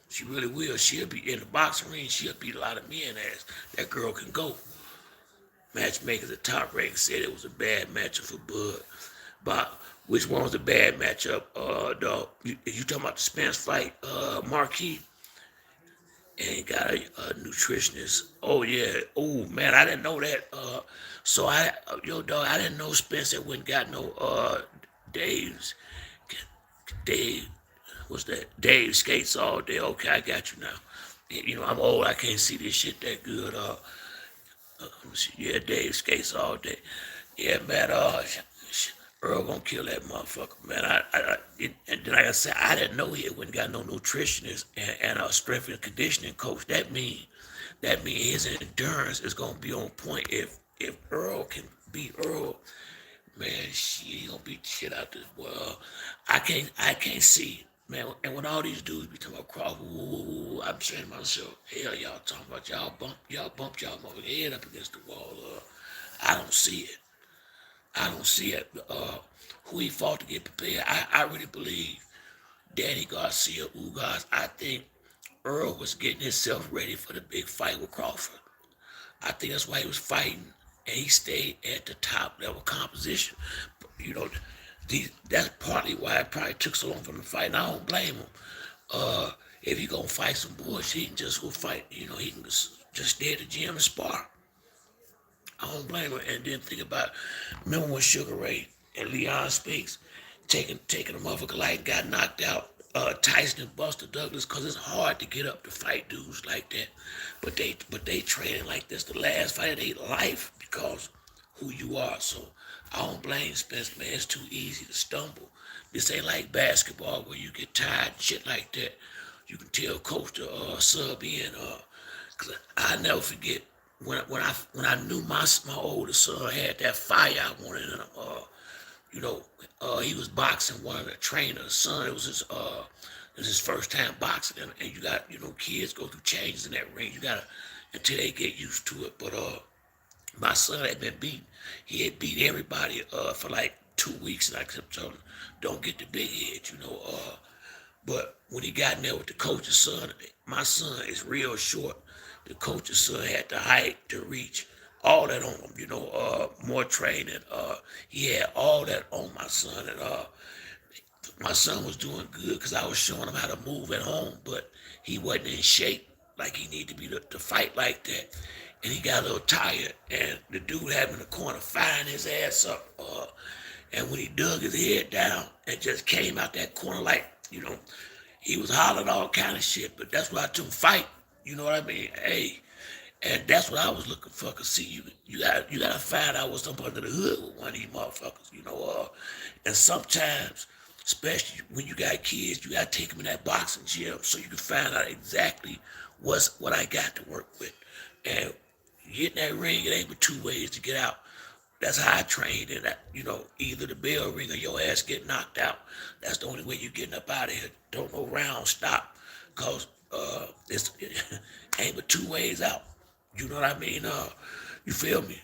She really will. She'll be in the boxing ring. She'll beat a lot of men ass. That girl can go. Matchmakers at Top Rank said it was a bad matchup for Bud. But which one was a bad matchup? Dog. You talking about the Spence fight? Marquis and got a nutritionist. Oh yeah. Oh man, I didn't know that. Dog, I didn't know Spencer wouldn't got no Dave's Dave. What's that? Dave skates all day. Okay, I got you now. I'm old. I can't see this shit that good. Let me see. Yeah, Dave skates all day. Yeah, man. Earl gonna kill that motherfucker, man. And then like I said, I didn't know he wouldn't got no nutritionist and a strength and conditioning coach. That mean his endurance is gonna be on point. If Earl can beat Earl, man, shit, he gonna beat the shit out this boy. I can't see, man. And when all these dudes be talking about Crawford, I'm saying to myself, hell, y'all talking about y'all bumped y'all motherfucking head up against the wall. I don't see it. I don't see it. Who he fought to get prepared. I really believe Danny Garcia, Ugas. I think Earl was getting himself ready for the big fight with Crawford. I think that's why he was fighting, and he stayed at the top level composition. You know, that's partly why it probably took so long for him to fight. And I don't blame him. If he gonna fight some bullshit, he can just go fight. He can just stay at the gym and spar. I don't blame her. And then think about, remember when Sugar Ray and Leon Spinks taking a motherfucker like got knocked out, Tyson and Buster Douglas, cause it's hard to get up to fight dudes like that. But they training like this the last fight of their life because who you are. So I don't blame Spence, man. It's too easy to stumble. This ain't like basketball where you get tired and shit like that. You can tell coach to sub in. Cause I never forget when I knew my oldest son had that fire I wanted in him. He was boxing one of the trainers' son. It was his first time boxing, and you got kids go through changes in that ring. You gotta until they get used to it. But my son had been beaten. He had beat everybody for like 2 weeks, and I kept telling him, "Don't get the big head." But when he got in there with the coach's son, my son is real short. The coach's son had the height, the reach, all that on him. More training. He had all that on my son, and my son was doing good because I was showing him how to move at home, but he wasn't in shape like he needed to be to fight like that. And he got a little tired, and the dude had him in the corner firing his ass up. And when he dug his head down and just came out that corner like, he was hollering all kind of shit, but that's why I took him fight. You know what I mean? Hey, and that's what I was looking for. Cause see, you gotta find out what's up under the hood with one of these motherfuckers. And sometimes, especially when you got kids, you gotta take them in that boxing gym so you can find out exactly what I got to work with. And get in that ring, it ain't but two ways to get out. That's how I trained, and either the bell ring or your ass get knocked out. That's the only way you getting up out of here. Don't no round stop, cause it's ain't but two ways out. You know what I mean? You feel me?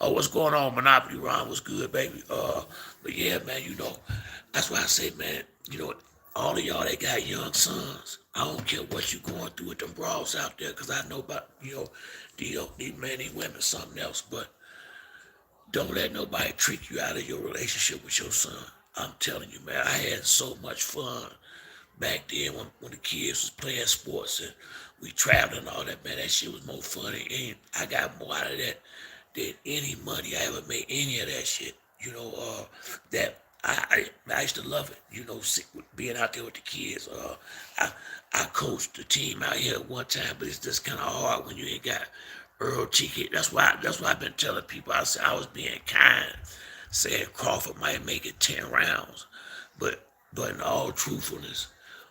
Oh, what's going on, Monopoly Ron? What's good, baby? But yeah, man, that's why I say, man, all of y'all that got young sons, I don't care what you going through with them brawls out there, cause I know about these men, these women, something else, but. Don't let nobody trick you out of your relationship with your son. I'm telling you, man, I had so much fun back then when the kids was playing sports and we traveled and all that, man. That shit was more funny, and I got more out of that than any money I ever made. Any of that shit, that I used to love it. Being out there with the kids. I I coached the team out here at one time, but it's just kind of hard when you ain't got Earl Cheeky. That's why I've been telling people. I said I was being kind, saying Crawford might make it 10 rounds, but in all truthfulness,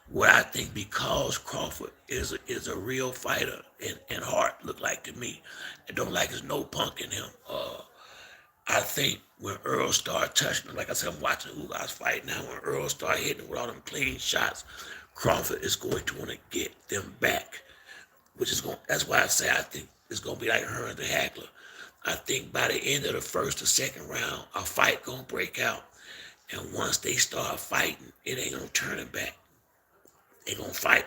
what I think because Crawford is a real fighter and heart look like to me, I don't like there's no punk in him. I think when Earl started touching him, like I said, I'm watching Ugas fight now. When Earl started hitting him with all them clean shots, Crawford is going to want to get them back, which is going. That's why I say I think it's going to be like her and the Hackler. I think by the end of the first or second round, a fight gonna break out, and once they start fighting, it ain't gonna turn it back. They gonna fight,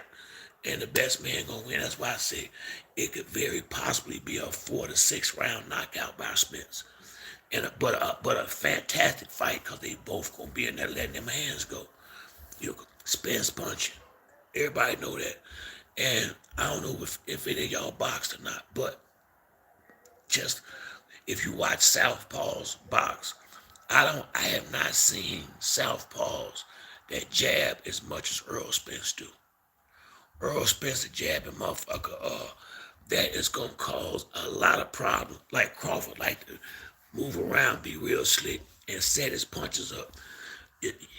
and the best man gonna win. That's why I say it could very possibly be a 4 to 6 round knockout by Spence, but a fantastic fight because they both gonna be in there letting them hands go. Spence punching. Everybody know that, and I don't know if any of y'all boxed or not, but just if you watch Southpaws box, I have not seen Southpaws that jab as much as Earl Spence do. Earl Spencer jabbing motherfucker, that is gonna cause a lot of problems. Like Crawford like to move around, be real slick, and set his punches up.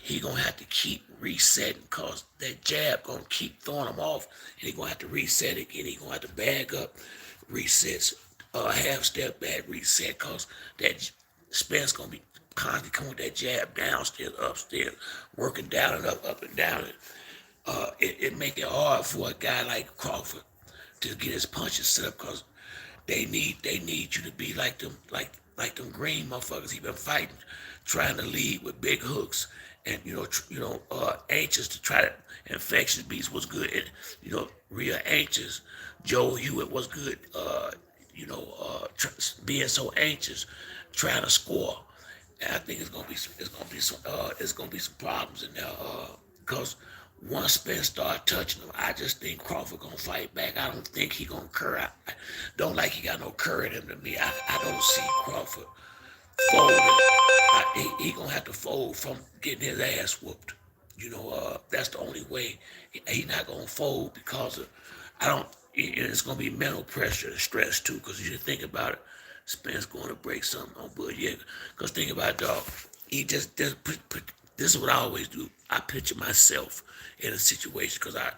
He gonna have to keep resetting cause that jab gonna keep throwing him off, and he gonna have to reset again. He gonna have to bag up, resets, half step back, reset cause that Spence gonna be constantly coming with that jab downstairs, upstairs, working down and up and down. It make it hard for a guy like Crawford to get his punches set up because they need you to be like them green motherfuckers he been fighting, trying to lead with big hooks and anxious to try to infectious beats was good and real anxious. Joe Hewitt was good. Being so anxious, trying to score. And I think it's gonna be some problems in there. Because once Spence start touching him, I just think Crawford gonna fight back. I don't think he gonna curry. I don't like he got no curry in him to me. I don't see Crawford folding. He gonna have to fold from getting his ass whooped. That's the only way. He not gonna fold because of I don't. It's gonna be mental pressure and stress too. Because you think about it, Spence going to break something on Bud. Yeah. Because think about it, dog. He just this is what I always do. I picture myself in a situation because I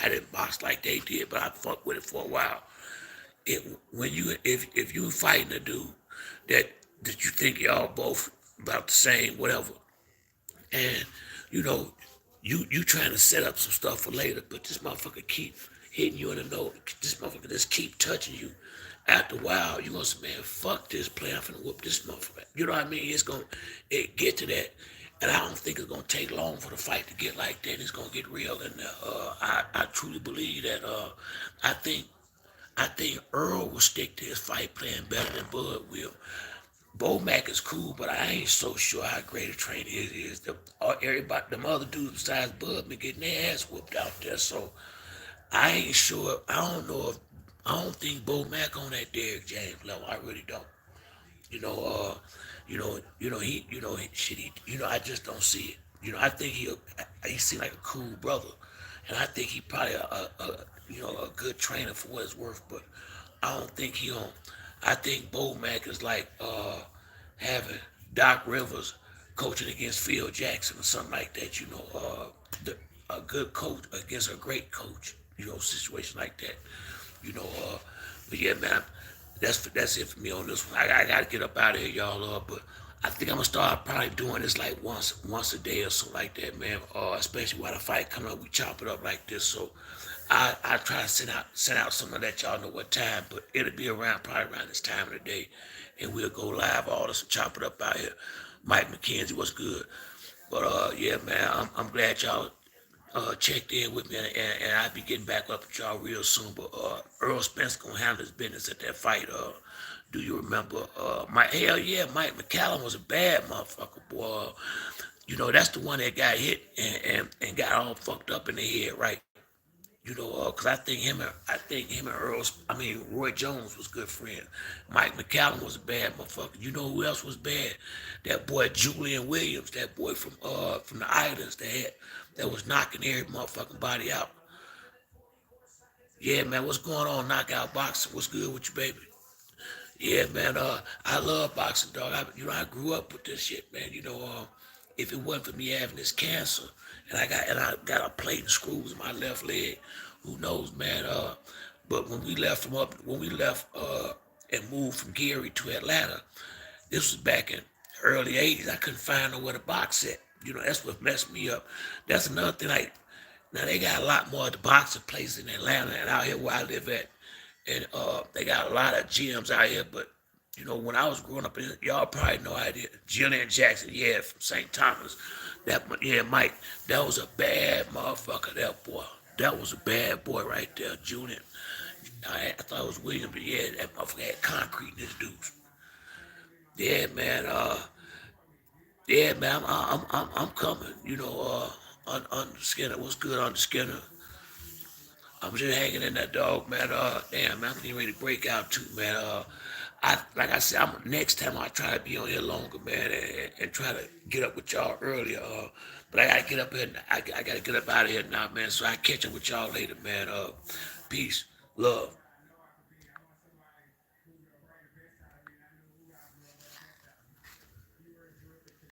didn't box like they did, but I fucked with it for a while. If you fighting a dude that that you think y'all both about the same, whatever, and you know, you trying to set up some stuff for later, but this motherfucker keep hitting you in the nose. This motherfucker just keep touching you. After a while, you gonna say, man, fuck this player. I'm finna whoop this motherfucker. You know what I mean? It get to that, and I don't think it's gonna take long for the fight to get like that. It's gonna get real, and I truly believe that. I think Earl will stick to his fight plan better than Bud will. Bo Mac is cool, but I ain't so sure how great a trainer he is. Everybody, them other dudes besides Bud been getting their ass whooped out there, so I ain't sure. I don't think Bo Mac on that Derrick James level. I really don't. You know, shit. I just don't see it. I think he seems like a cool brother, and I think he probably a good trainer for what it's worth. But I don't think he on. I think Bo Mac is like having Doc Rivers coaching against Phil Jackson or something like that. A good coach against a great coach. Situation like that. You know, uh, but yeah, man, that's it for me on this one. I gotta get up out of here, y'all. But I think I'm gonna start probably doing this like once a day or something like that, man. Especially while the fight coming up, we chop it up like this. So I try to send out something that y'all know what time, but it'll be probably around this time of the day, and we'll go live all this and chop it up out here. Mike McKenzie was good, but yeah, man, I'm glad y'all checked in with me, and I'll be getting back up with y'all real soon. But Earl Spence gonna handle his business at that fight. Do you remember? Hell yeah, Mike McCallum was a bad motherfucker, boy. That's the one that got hit and got all fucked up in the head, right? Cause I think him and Roy Jones was good friends. Mike McCallum was a bad motherfucker. You know who else was bad? That boy Julian Williams, that boy from the Islands that was knocking every motherfucking body out. Yeah, man, what's going on? Knockout boxing. What's good with you, baby? Yeah, man. I love boxing, dog. I grew up with this shit, man. If it wasn't for me having this cancer, and I got a plate and screws in my left leg, who knows, man? But when we left, and moved from Gary to Atlanta, this was back in early '80s. I couldn't find nowhere to box at. That's what messed me up. That's another thing. Like now, they got a lot more of the boxing places in Atlanta and out here where I live at, and they got a lot of gyms out here. But when I was growing up, y'all probably know idea. Jillian Jackson, yeah, from St. Thomas. Yeah, Mike, that was a bad motherfucker. That boy, that was a bad boy right there, Julian. I thought it was William, but yeah, that motherfucker had concrete in his dudes. Yeah, man. Yeah, man. I'm coming. On the Skinner. What's good on the Skinner? I'm just hanging in that dog, man. Damn, man, I'm getting ready to break out too, man. Like I said, next time I try to be on here longer, man, and try to get up with y'all earlier. But I gotta get up here. I gotta get up out of here now, man. So I catch up with y'all later, man. Peace, love.